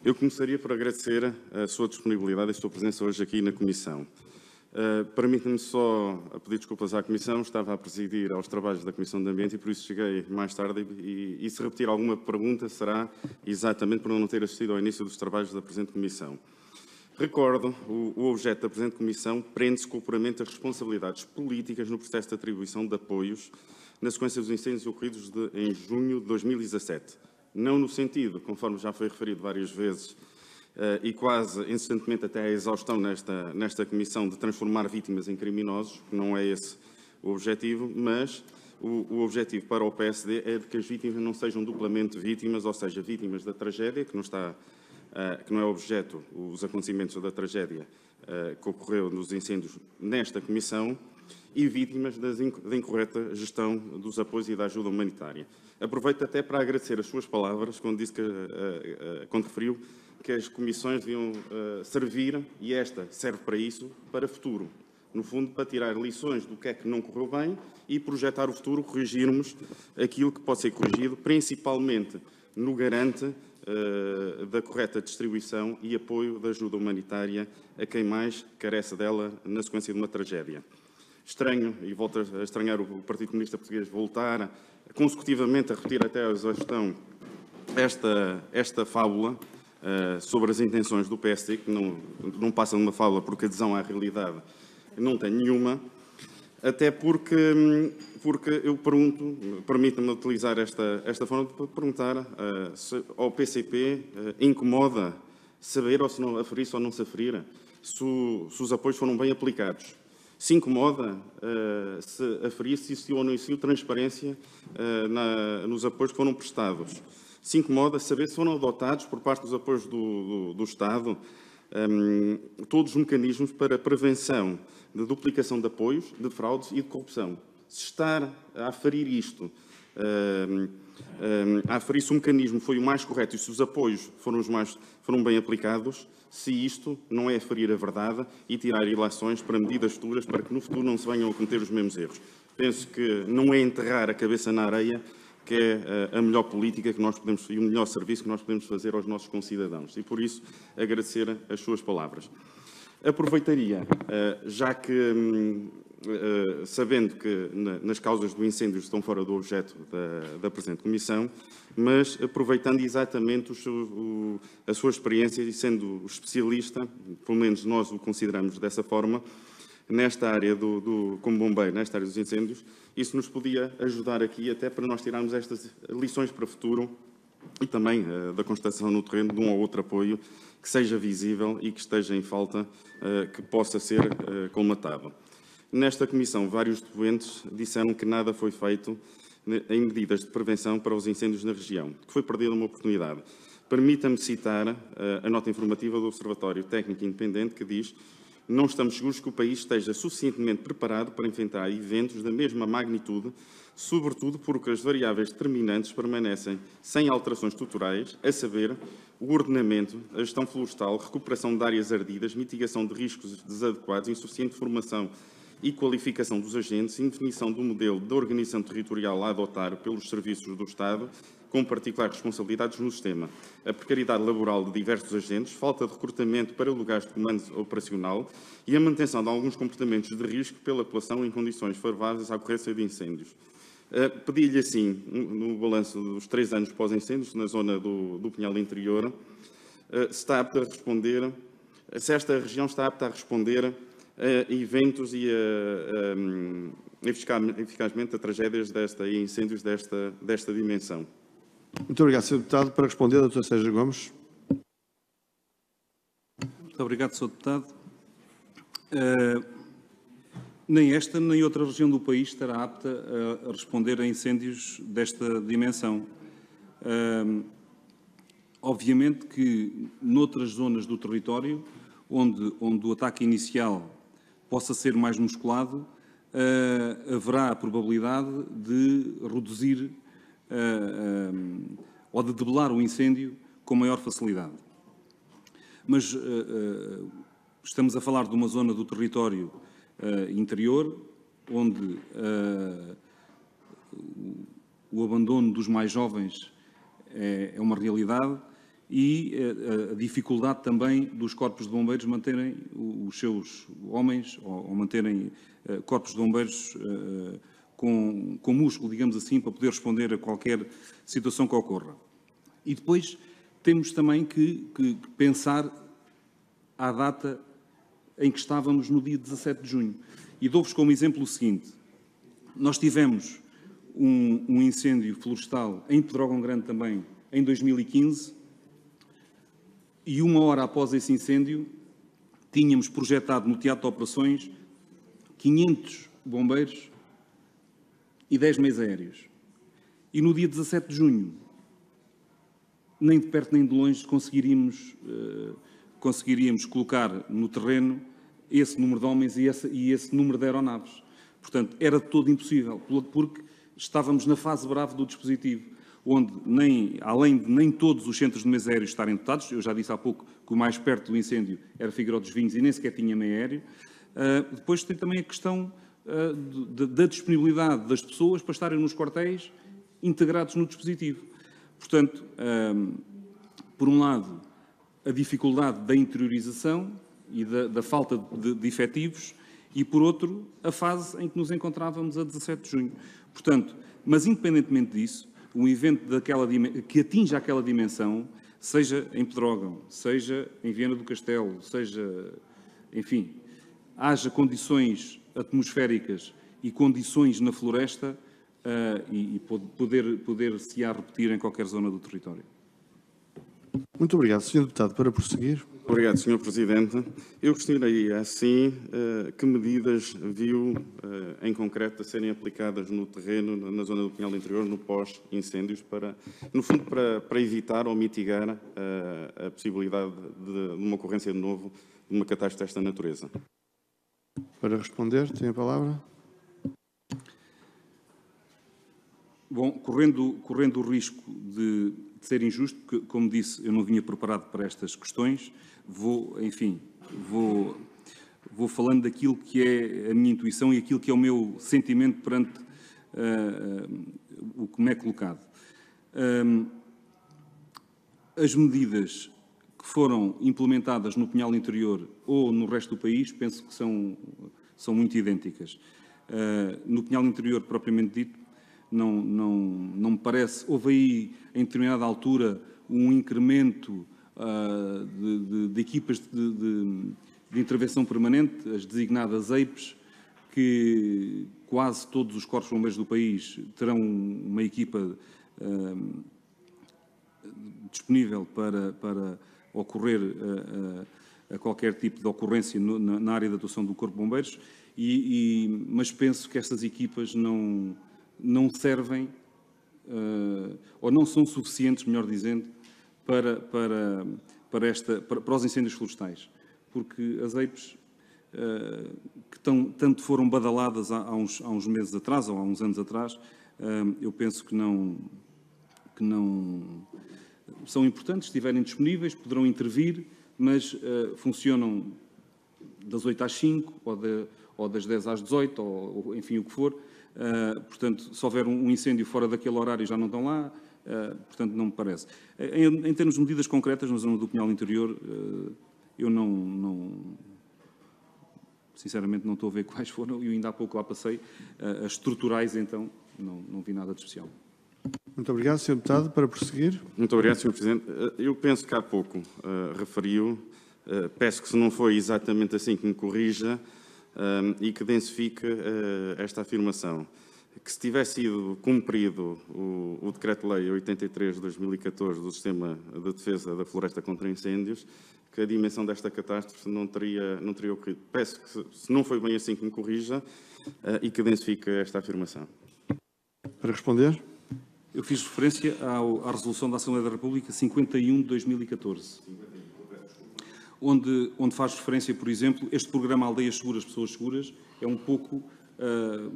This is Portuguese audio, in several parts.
Eu começaria por agradecer a sua disponibilidade e a sua presença hoje aqui na Comissão. Permita-me só pedir desculpas à Comissão, estava a presidir aos trabalhos da Comissão de Ambiente e por isso cheguei mais tarde e se repetir alguma pergunta será exatamente por não ter assistido ao início dos trabalhos da presente Comissão. Recordo, o objeto da presente Comissão prende-se com o apuramento das responsabilidades políticas no processo de atribuição de apoios na sequência dos incêndios ocorridos em junho de 2017. Não no sentido, conforme já foi referido várias vezes, e quase insistentemente até à exaustão nesta Comissão, de transformar vítimas em criminosos, não é esse o objetivo, mas o objetivo para o PSD é de que as vítimas não sejam duplamente vítimas, ou seja, vítimas da tragédia, que não é objeto os acontecimentos da tragédia que ocorreu nos incêndios nesta Comissão, e vítimas da incorreta gestão dos apoios e da ajuda humanitária. Aproveito até para agradecer as suas palavras, quando referiu que as comissões deviam servir, e esta serve para isso, para o futuro. No fundo, para tirar lições do que é que não correu bem e projetar o futuro, corrigirmos aquilo que pode ser corrigido, principalmente no garante da correta distribuição e apoio da ajuda humanitária a quem mais carece dela na sequência de uma tragédia. Estranho, e volto a estranhar o Partido Comunista Português voltar consecutivamente a repetir até a exaustão esta fábula sobre as intenções do PSD, que não passa de uma fábula porque adesão à realidade não tem nenhuma, até porque eu pergunto, permita-me utilizar esta forma de perguntar se ao PCP incomoda saber ou se não aferir-se ou não se aferir, se os apoios foram bem aplicados. Se incomoda se aferir se existiu ou não existiu transparência nos apoios que foram prestados. Se incomoda saber se foram adotados por parte dos apoios do Estado todos os mecanismos para a prevenção de duplicação de apoios, de fraudes e de corrupção. Se estar a aferir isto, a aferir se o mecanismo foi o mais correto e se os apoios foram bem aplicados, se isto não é aferir a verdade e tirar ilações para medidas futuras para que no futuro não se venham a cometer os mesmos erros. Penso que não é enterrar a cabeça na areia que é a melhor política que nós podemos e o melhor serviço que nós podemos fazer aos nossos concidadãos. E por isso agradecer as suas palavras. Aproveitaria, já que sabendo que nas causas do incêndio estão fora do objeto da presente Comissão, mas aproveitando exatamente a sua experiência e sendo especialista, pelo menos nós o consideramos dessa forma, nesta área como bombeiro, nesta área dos incêndios, isso nos podia ajudar aqui até para nós tirarmos estas lições para o futuro e também da constatação no terreno de um ou outro apoio que seja visível e que esteja em falta, que possa ser colmatado. Nesta Comissão, vários doentes disseram que nada foi feito em medidas de prevenção para os incêndios na região, que foi perdida uma oportunidade. Permita-me citar a nota informativa do Observatório Técnico Independente que diz: não estamos seguros que o país esteja suficientemente preparado para enfrentar eventos da mesma magnitude, sobretudo porque as variáveis determinantes permanecem sem alterações estruturais, a saber, o ordenamento, a gestão florestal, recuperação de áreas ardidas, mitigação de riscos desadequados, insuficiente formação e qualificação dos agentes, indefinição do modelo de organização territorial a adotar pelos serviços do Estado, com particulares responsabilidades no sistema, a precariedade laboral de diversos agentes, falta de recrutamento para lugares de comando operacional e a manutenção de alguns comportamentos de risco pela população em condições favoráveis à ocorrência de incêndios. Pedi-lhe assim, no balanço dos 3 anos pós-incêndios, na zona do Pinhal Interior, se está apto a responder, se esta região está apta a responder a eventos e eficazmente a tragédias e incêndios desta dimensão. Muito obrigado, Sr. Deputado. Para responder, Dr. Sérgio Gomes. Muito obrigado, Sr. Deputado. Nem esta nem outra região do país estará apta a responder a incêndios desta dimensão. Obviamente que noutras zonas do território, onde o ataque inicial possa ser mais musculado, haverá a probabilidade de reduzir ou de debelar o incêndio com maior facilidade. Mas estamos a falar de uma zona do território interior, onde o abandono dos mais jovens é uma realidade e a dificuldade também dos corpos de bombeiros manterem os seus homens ou manterem corpos de bombeiros com músculo, digamos assim, para poder responder a qualquer situação que ocorra. E depois temos também que pensar à data em que estávamos no dia 17 de junho. E dou-vos como exemplo o seguinte: nós tivemos um incêndio florestal em Pedrógão Grande também em 2015 e 1 hora após esse incêndio tínhamos projetado no teatro de operações 500 bombeiros e 10 meios aéreos. E no dia 17 de junho, nem de perto nem de longe, conseguiríamos colocar no terreno esse número de homens e esse número de aeronaves. Portanto, era de todo impossível, porque estávamos na fase brava do dispositivo, onde, além de nem todos os centros de meios aéreos estarem dotados, eu já disse há pouco que o mais perto do incêndio era Figueiró dos Vinhos e nem sequer tinha meio aéreo, depois tem também a questão da disponibilidade das pessoas para estarem nos quartéis integrados no dispositivo. Portanto, por um lado, a dificuldade da interiorização e da falta de efetivos, e, por outro, a fase em que nos encontrávamos a 17 de junho. Portanto, mas independentemente disso, um evento que atinja aquela dimensão, seja em Pedrógão, seja em Viana do Castelo, seja, enfim, haja condições atmosféricas e condições na floresta e poder-se-á repetir em qualquer zona do território. Muito obrigado, Sr. Deputado. Para prosseguir. Obrigado, Sr. Presidente. Eu questionaria, assim, que medidas viu, em concreto, a serem aplicadas no terreno, na zona do Pinhal Interior, no pós-incêndios, no fundo, para evitar ou mitigar a possibilidade de uma ocorrência de novo de uma catástrofe desta natureza. Para responder, tem a palavra. Bom, correndo o risco de ser injusto, porque, como disse, eu não vinha preparado para estas questões, vou falando daquilo que é a minha intuição e aquilo que é o meu sentimento perante o que me é colocado. As medidas que foram implementadas no Pinhal Interior ou no resto do país, penso que são muito idênticas. No Pinhal Interior, propriamente dito, não me parece. Houve aí, em determinada altura, um incremento de equipas de intervenção permanente, as designadas EIPs, que quase todos os corpos bombeiros do país terão uma equipa disponível para ocorrer a qualquer tipo de ocorrência na área de atuação do Corpo de Bombeiros, mas penso que estas equipas não servem, ou não são suficientes, melhor dizendo, para os incêndios florestais. Porque as EIPs, que tanto foram badaladas há uns meses atrás, ou há uns anos atrás, eu penso que não são importantes, se estiverem disponíveis, poderão intervir, mas funcionam das 8 às 5, ou das 10 às 18, ou enfim, o que for. Portanto, se houver um incêndio fora daquele horário, já não estão lá. Portanto, não me parece. Em termos de medidas concretas, na zona do Pinhal Interior, eu sinceramente não estou a ver quais foram, e ainda há pouco lá passei. As estruturais, então, não vi nada de especial. Muito obrigado, Sr. Deputado. Para prosseguir. Muito obrigado, Sr. Presidente. Eu penso que há pouco referiu, peço que se não foi exatamente assim que me corrija e que densifique esta afirmação. Que se tivesse sido cumprido o Decreto-Lei 83 de 2014 do Sistema de Defesa da Floresta contra Incêndios, que a dimensão desta catástrofe não teria ocorrido. Peço que, se não foi bem assim, que me corrija e que densifique esta afirmação. Para responder. Eu fiz referência à Resolução da Assembleia da República 51 de 2014, onde faz referência, por exemplo, este programa Aldeias Seguras, Pessoas Seguras, é um pouco,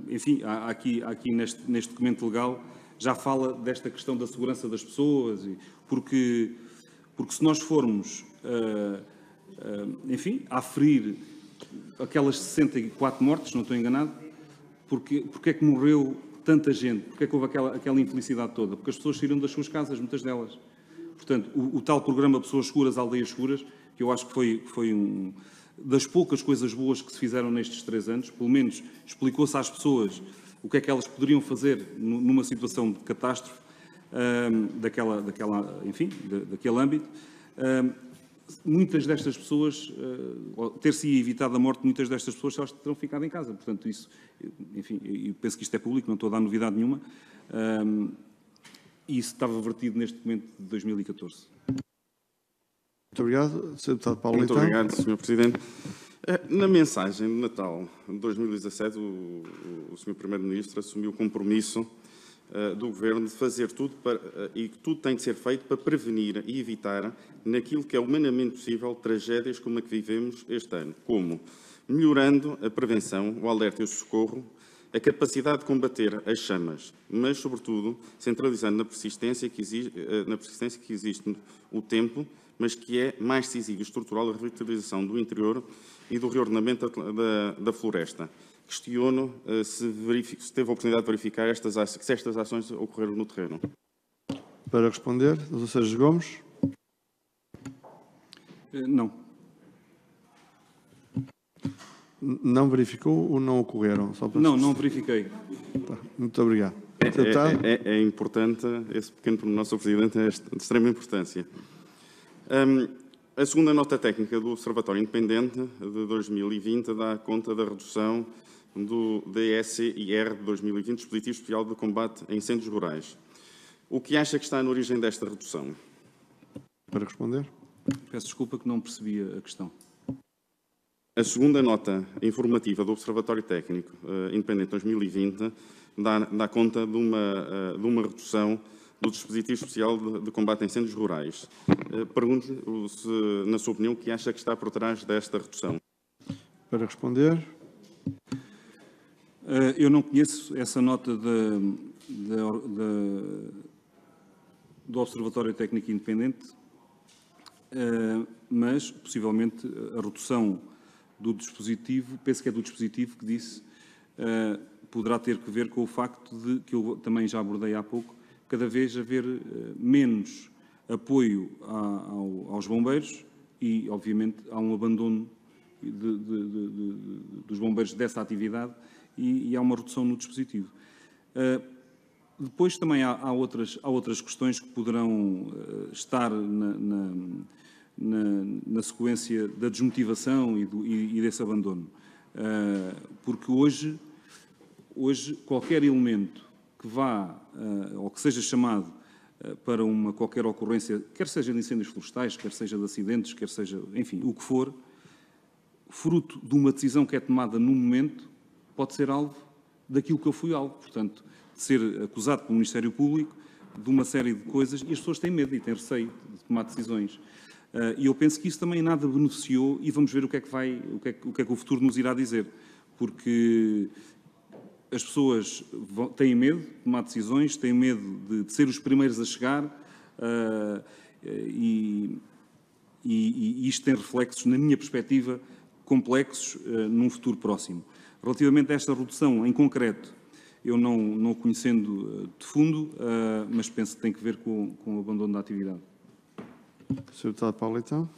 enfim, aqui neste documento legal, já fala desta questão da segurança das pessoas, porque se nós formos, enfim, a aferir aquelas 64 mortes, não estou enganado, porque é que morreu tanta gente? Porque é que houve aquela infelicidade toda? Porque as pessoas saíram das suas casas, muitas delas. Portanto, o tal programa Pessoas Seguras, Aldeias Seguras, que eu acho que foi das poucas coisas boas que se fizeram nestes 3 anos, pelo menos explicou-se às pessoas o que é que elas poderiam fazer numa situação de catástrofe, daquele âmbito. Muitas destas pessoas, ter-se evitado a morte de muitas destas pessoas, elas terão ficado em casa. Portanto, isso, enfim, eu penso que isto é público, não estou a dar novidade nenhuma. E isso estava vertido neste momento de 2014. Muito obrigado. Sr. Deputado Paulo Muito Leitão. obrigado, Sr. Presidente. Na mensagem de Natal de 2017, o Sr. Primeiro-Ministro assumiu o compromisso do Governo de fazer tudo e que tudo tem de ser feito para prevenir e evitar, naquilo que é humanamente possível, tragédias como a que vivemos este ano, como melhorando a prevenção, o alerta e o socorro, a capacidade de combater as chamas, mas, sobretudo, centralizando na persistência que existe o tempo, mas que é mais decisivo e estrutural a revitalização do interior e do reordenamento da floresta. Questiono se teve a oportunidade de verificar se estas ações ocorreram no terreno. Para responder, Dr. Sérgio Gomes. Não. Não verificou ou não ocorreram? Só para... Não verifiquei. Tá. Muito obrigado. Sr. Deputado. É importante, esse pequeno pormenor, Sr. Presidente, é de extrema importância. A segunda nota técnica do Observatório Independente de 2020 dá conta da redução do DSIR de 2020, Dispositivo Especial de Combate a Incêndios Rurais. O que acha que está na origem desta redução? Para responder. Peço desculpa que não percebi a questão. A segunda nota informativa do Observatório Técnico Independente 2020 dá conta de uma redução do Dispositivo Especial de Combate a Incêndios Rurais. Pergunto-lhe, na sua opinião, o que acha que está por trás desta redução? Para responder. Eu não conheço essa nota do Observatório Técnico Independente, mas, possivelmente, a redução do dispositivo, penso que é do dispositivo que disse, poderá ter que ver com o facto de, que eu também já abordei há pouco, cada vez haver menos apoio aos bombeiros e, obviamente, há um abandono dos bombeiros dessa atividade e há uma redução no dispositivo. Depois também há outras questões que poderão estar na sequência da desmotivação e desse abandono. Porque hoje qualquer elemento que vá, ou que seja chamado para qualquer ocorrência, quer seja de incêndios florestais, quer seja de acidentes, quer seja, enfim, o que for, fruto de uma decisão que é tomada no momento, pode ser alvo daquilo que eu fui alvo. Portanto, de ser acusado pelo Ministério Público de uma série de coisas, e as pessoas têm medo e têm receio de tomar decisões. E eu penso que isso também nada beneficiou, e vamos ver o que é que o futuro nos irá dizer. Porque as pessoas têm medo de tomar decisões, têm medo de ser os primeiros a chegar, e isto tem reflexos, na minha perspectiva, complexos num futuro próximo. Relativamente a esta redução em concreto, eu não conhecendo de fundo, mas penso que tem que ver com o abandono da atividade. Sr. Deputado Paulo Leitão.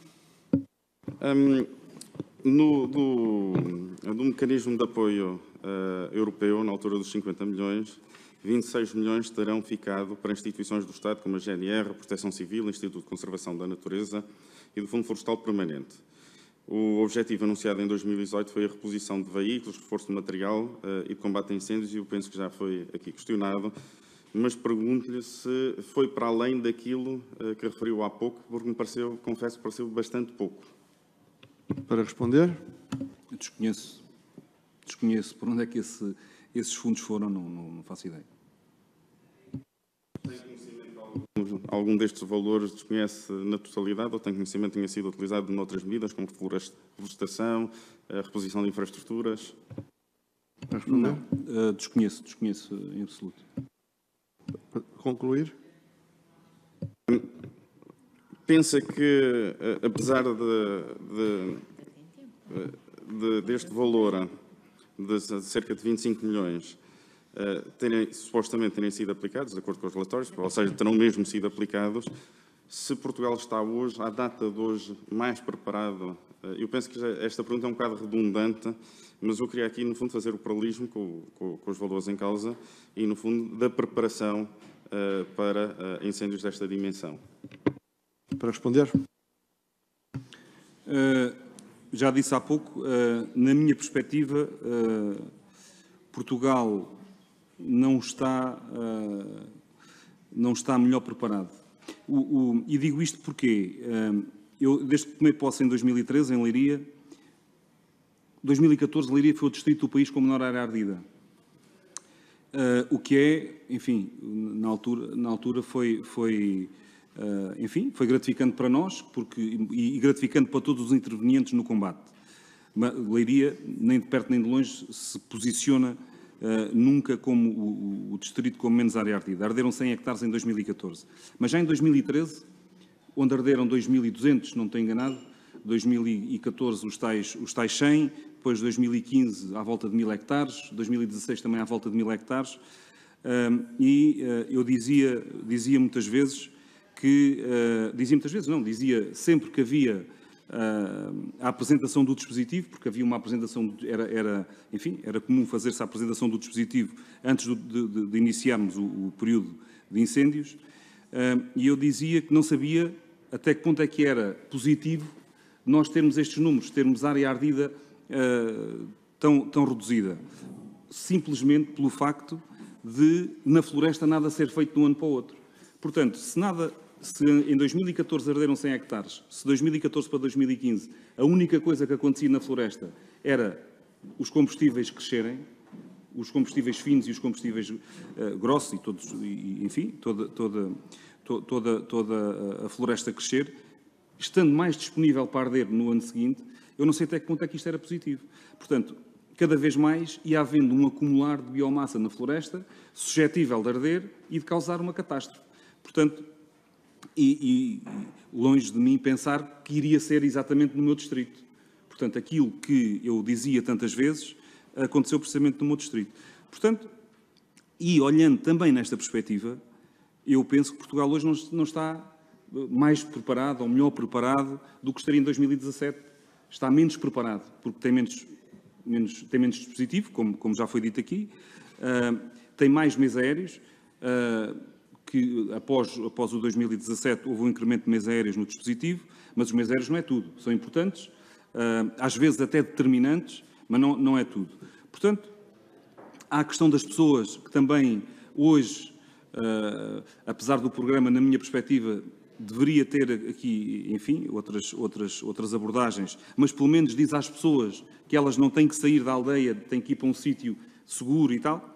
Do mecanismo de apoio europeu, na altura dos 50 milhões, 26 milhões terão ficado para instituições do Estado, como a GNR, a Proteção Civil, o Instituto de Conservação da Natureza e do Fundo Florestal Permanente. O objetivo anunciado em 2018 foi a reposição de veículos, reforço de material e de combate a incêndios, e eu penso que já foi aqui questionado, mas pergunto-lhe se foi para além daquilo que referiu há pouco, porque me pareceu, confesso, pareceu bastante pouco. Para responder. Eu desconheço por onde é que esses fundos foram, não faço ideia. Tem conhecimento de algum destes valores, desconhece na totalidade, ou tem conhecimento que tenha sido utilizado noutras medidas, como reflorestação, a reposição de infraestruturas? Para responder. Não, desconheço em absoluto. Para concluir. Pensa que, apesar deste valor de cerca de 25 milhões supostamente terem sido aplicados, de acordo com os relatórios, ou seja, terão mesmo sido aplicados, se Portugal está hoje, à data de hoje, mais preparado. Eu penso que esta pergunta é um bocado redundante, mas eu queria aqui, no fundo, fazer o paralelismo com os valores em causa e, no fundo, da preparação para incêndios desta dimensão. Para responder. Já disse há pouco, na minha perspectiva, Portugal não está melhor preparado. E digo isto porque eu, desde que tomei posse em 2013, em Leiria, 2014, Leiria foi o distrito do país com menor área ardida. O que é, enfim, na altura foi gratificante para nós e gratificante para todos os intervenientes no combate. Leiria, nem de perto nem de longe, se posiciona nunca como o distrito com menos área ardida. Arderam 100 hectares em 2014. Mas já em 2013, onde arderam 2.200, não estou enganado, 2014 os tais 100, depois 2015 à volta de 1.000 hectares, 2016 também à volta de 1.000 hectares, eu dizia muitas vezes que, dizia sempre que havia a apresentação do dispositivo, porque havia uma apresentação, era comum fazer-se a apresentação do dispositivo antes de iniciarmos o período de incêndios, e eu dizia que não sabia até que ponto é que era positivo nós termos estes números, termos área ardida tão reduzida, simplesmente pelo facto de, na floresta, nada ser feito de um ano para o outro. Portanto, se em 2014 arderam 100 hectares, se 2014 para 2015 a única coisa que acontecia na floresta era os combustíveis crescerem, os combustíveis finos e os combustíveis grossos e todos, enfim, toda a floresta crescer, estando mais disponível para arder no ano seguinte, eu não sei até que ponto é que isto era positivo. Portanto, cada vez mais ia havendo um acumular de biomassa na floresta, suscetível de arder e de causar uma catástrofe. Portanto, e longe de mim pensar que iria ser exatamente no meu distrito. Portanto, aquilo que eu dizia tantas vezes aconteceu precisamente no meu distrito. Portanto, e olhando também nesta perspectiva, eu penso que Portugal hoje não está mais preparado ou melhor preparado do que estaria em 2017. Está menos preparado, porque tem menos dispositivo, como já foi dito aqui, tem mais meios aéreos, que após o 2017 houve um incremento de meios aéreos no dispositivo, mas os meios aéreos não é tudo. São importantes, às vezes até determinantes, mas não é tudo. Portanto, há a questão das pessoas que também hoje, apesar do programa, na minha perspectiva, deveria ter aqui, enfim, outras abordagens, mas pelo menos diz às pessoas que elas não têm que sair da aldeia, têm que ir para um sítio seguro e tal.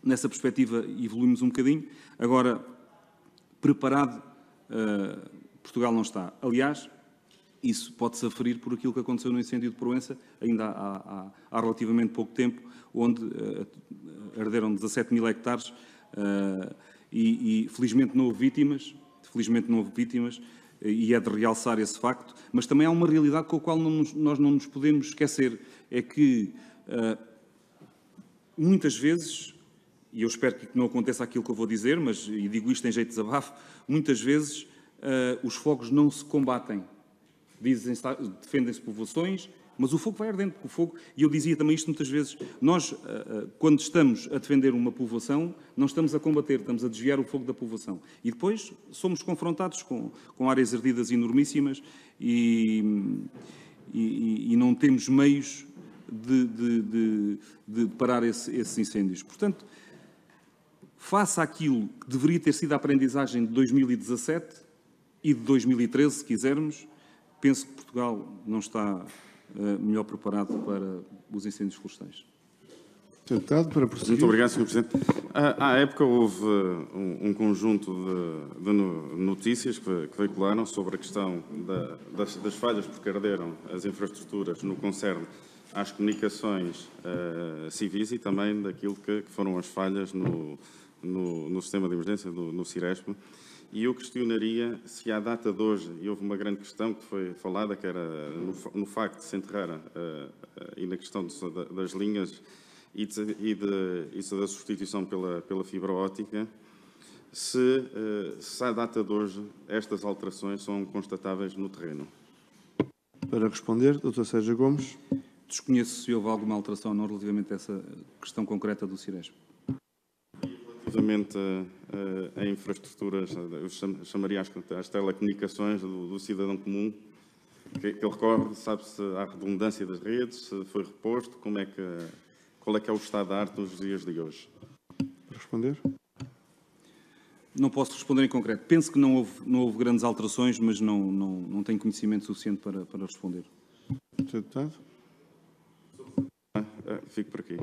Nessa perspectiva evoluímos um bocadinho. Agora, preparado, Portugal não está. Aliás, isso pode-se aferir por aquilo que aconteceu no incêndio de Proença, ainda há relativamente pouco tempo, onde arderam 17.000 hectares e felizmente não houve vítimas, e é de realçar esse facto, mas também há uma realidade com a qual nós não nos podemos esquecer, é que muitas vezes, e eu espero que não aconteça aquilo que eu vou dizer, e digo isto em jeito de desabafo, muitas vezes os fogos não se combatem. Defendem-se povoações, mas o fogo vai ardendo, porque o fogo, e eu dizia também isto muitas vezes, nós, quando estamos a defender uma povoação, não estamos a combater, estamos a desviar o fogo da povoação. E depois somos confrontados com áreas ardidas enormíssimas e não temos meios de parar esses incêndios. Portanto, face àquilo que deveria ter sido a aprendizagem de 2017 e de 2013, se quisermos, penso que Portugal não está melhor preparado para os incêndios florestais. Deputado, para prosseguir. Muito obrigado, Sr. Presidente. À época houve um conjunto de notícias que veicularam sobre a questão das falhas porque arderam as infraestruturas no que concerne às comunicações civis e também daquilo que foram as falhas no sistema de emergência, no Ciresp. E eu questionaria se à data de hoje, e houve uma grande questão que foi falada, que era no facto de se enterrar e na questão das linhas e da substituição pela fibra óptica, se à data de hoje estas alterações são constatáveis no terreno. Para responder, Dr. Sérgio Gomes. Desconheço se houve alguma alteração ou não relativamente a essa questão concreta do Ciresp. Relativamente a infraestruturas, eu chamaria as telecomunicações do cidadão comum, que ele recorre, sabe-se à redundância das redes, se foi reposto, qual é que é o estado da arte nos dias de hoje? Para responder. Não posso responder em concreto. Penso que não houve grandes alterações, mas não tenho conhecimento suficiente para responder. Sr. Deputado. Fico por aqui.